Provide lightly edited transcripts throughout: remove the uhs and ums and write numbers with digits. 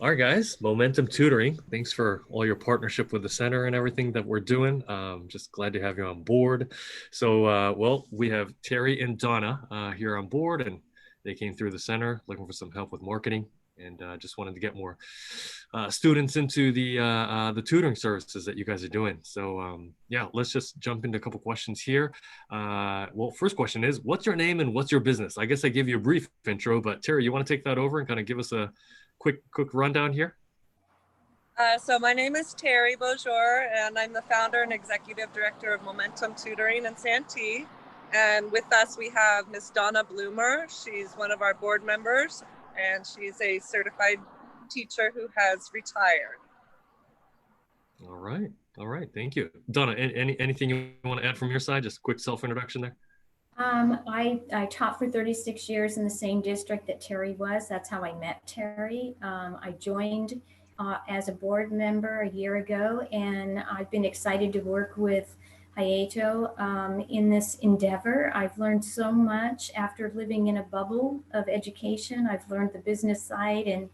All right, guys, Momentum Tutoring. Thanks for all your partnership with the center and everything that we're doing. Just glad to have you on board. Well, we have Terry and Donna here on board, and they came through the center looking for some help with marketing, and just wanted to get more students into the tutoring services that you guys are doing. Yeah, let's just jump into a couple questions here. Well, first question is, what's your name and what's your business? I guess I gave you a brief intro, but Terry, you want to take that over and kind of give us a quick rundown here? So my name is Terry Beaujour, and I'm the founder and executive director of Momentum Tutoring in Santee. And with us, we have Miss Donna Bloomer. She's one of our board members, and she's a certified teacher who has retired. All right, thank you. Donna, anything you want to add from your side? Just a quick self-introduction there. I taught for 36 years in the same district that Terry was. That's how I met Terry. I joined as a board member a year ago, and I've been excited to work with Hayato in this endeavor. I've learned so much after living in a bubble of education. I've learned the business side and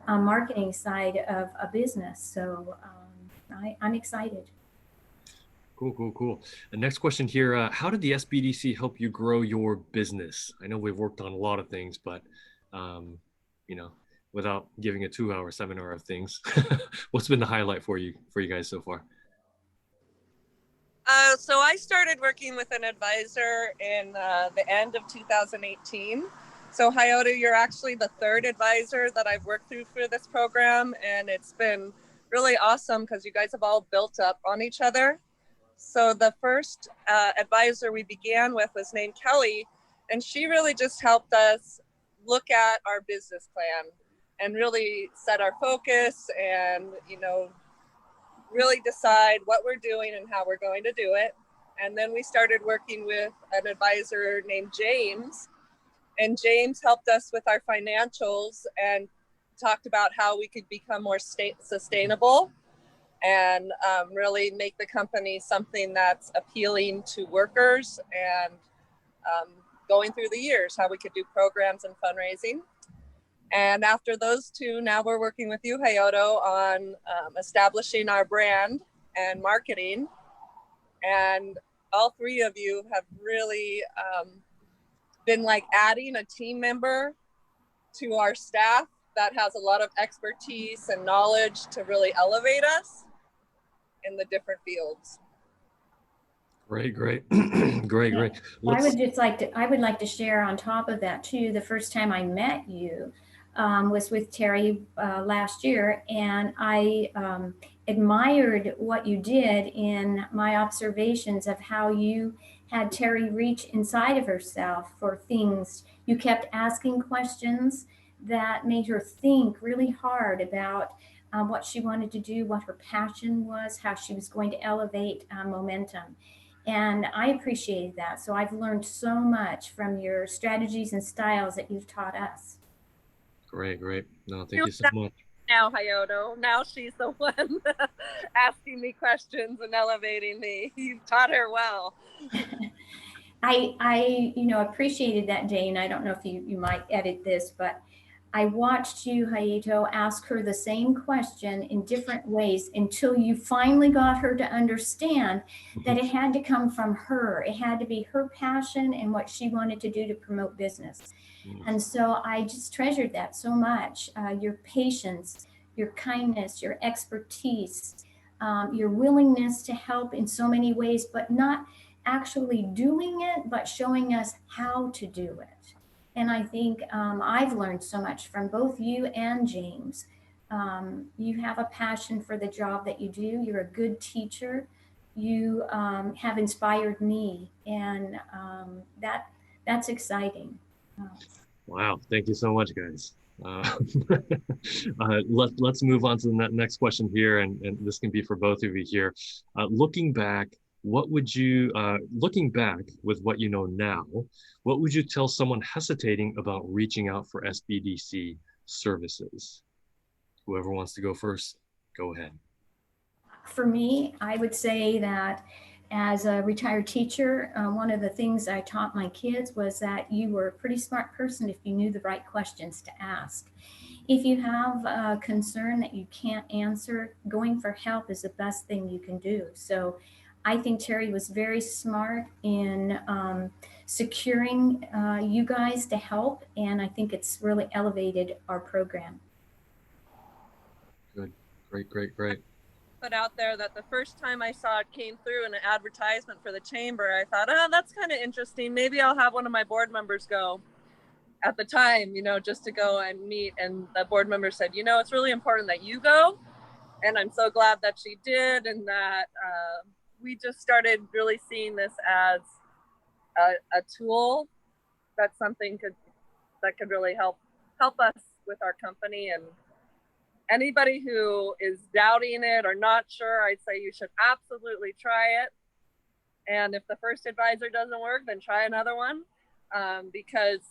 marketing side of a business. So I'm excited. Cool. The next question here, how did the SBDC help you grow your business? I know we've worked on a lot of things, but without giving a 2-hour seminar of things, what's been the highlight for you guys so far? So I started working with an advisor in the end of 2018. So Hayato, you're actually the third advisor that I've worked through for this program, and it's been really awesome because you guys have all built up on each other. So the first advisor we began with was named Kelly, and she really just helped us look at our business plan and really set our focus and, really decide what we're doing and how we're going to do it. And then we started working with an advisor named James, and James helped us with our financials and talked about how we could become more sustainable and really make the company something that's appealing to workers, and going through the years, how we could do programs and fundraising. And after those two, now we're working with you, Hayato, on establishing our brand and marketing. And all three of you have really been like adding a team member to our staff that has a lot of expertise and knowledge to really elevate us in the different fields. Great. Great. I would like to share on top of that too. The first time I met you was with Terry last year, and I admired what you did in my observations of how you had Terry reach inside of herself for things. You kept asking questions that made her think really hard about what she wanted to do, what her passion was, how she was going to elevate momentum. And I appreciated that. So I've learned so much from your strategies and styles that you've taught us. Great. No, thank you so much. Now, Hayato, now she's the one asking me questions and elevating me. You've taught her well. I appreciated that day, and I don't know if you might edit this, but I watched you, Hayato, ask her the same question in different ways until you finally got her to understand that it had to come from her. It had to be her passion and what she wanted to do to promote business. And so I just treasured that so much. Your patience, your kindness, your expertise, your willingness to help in so many ways, but not actually doing it, but showing us how to do it. And I think I've learned so much from both you and James. You have a passion for the job that you do. You're a good teacher. You have inspired me, and that's exciting. Wow, thank you so much, guys. Let's move on to the next question here, and this can be for both of you here. Looking back, looking back with what you know now, what would you tell someone hesitating about reaching out for SBDC services? Whoever wants to go first, go ahead. For me, I would say that as a retired teacher, one of the things I taught my kids was that you were a pretty smart person if you knew the right questions to ask. if you have a concern that you can't answer, going for help is the best thing you can do. So I think Terry was very smart in securing you guys to help, and I think it's really elevated our program. Good. Great, great, great. Put out there that the first time I saw it came through in an advertisement for the chamber, I thought, oh, that's kind of interesting. Maybe I'll have one of my board members go at the time, you know, just to go and meet. And the board member said, you know, it's really important that you go. And I'm so glad that she did, and that we just started really seeing this as a tool that something that could really help us with our company. And anybody who is doubting it or not sure, I'd say you should absolutely try it. And if the first advisor doesn't work, then try another one, because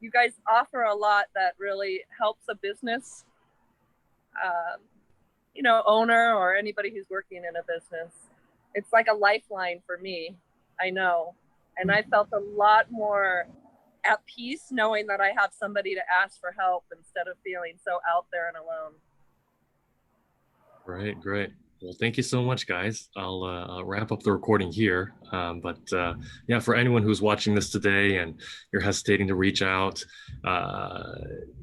you guys offer a lot that really helps a business, you know, owner or anybody who's working in a business. It's like a lifeline for me, I know. And I felt a lot more at peace knowing that I have somebody to ask for help instead of feeling so out there and alone. Great, great. Well, thank you so much, guys. I'll wrap up the recording here. Yeah, for anyone who's watching this today and you're hesitating to reach out,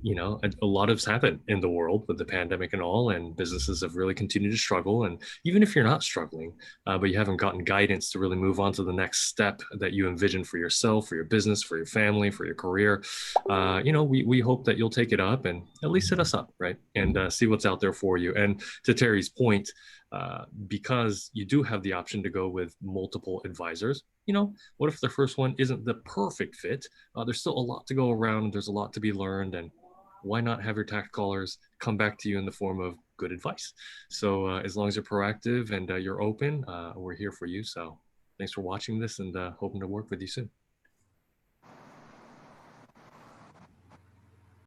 you know, a lot has happened in the world with the pandemic and all, and businesses have really continued to struggle. And even if you're not struggling, but you haven't gotten guidance to really move on to the next step that you envision for yourself, for your business, for your family, for your career, you know, we hope that you'll take it up and at least hit us up, right? And see what's out there for you. And to Terry's point, because you do have the option to go with multiple advisors, you know, what if the first one isn't the perfect fit? There's still a lot to go around. There's a lot to be learned. And why not have your tax callers come back to you in the form of good advice? So as long as you're proactive and you're open, we're here for you. So thanks for watching this, and hoping to work with you soon.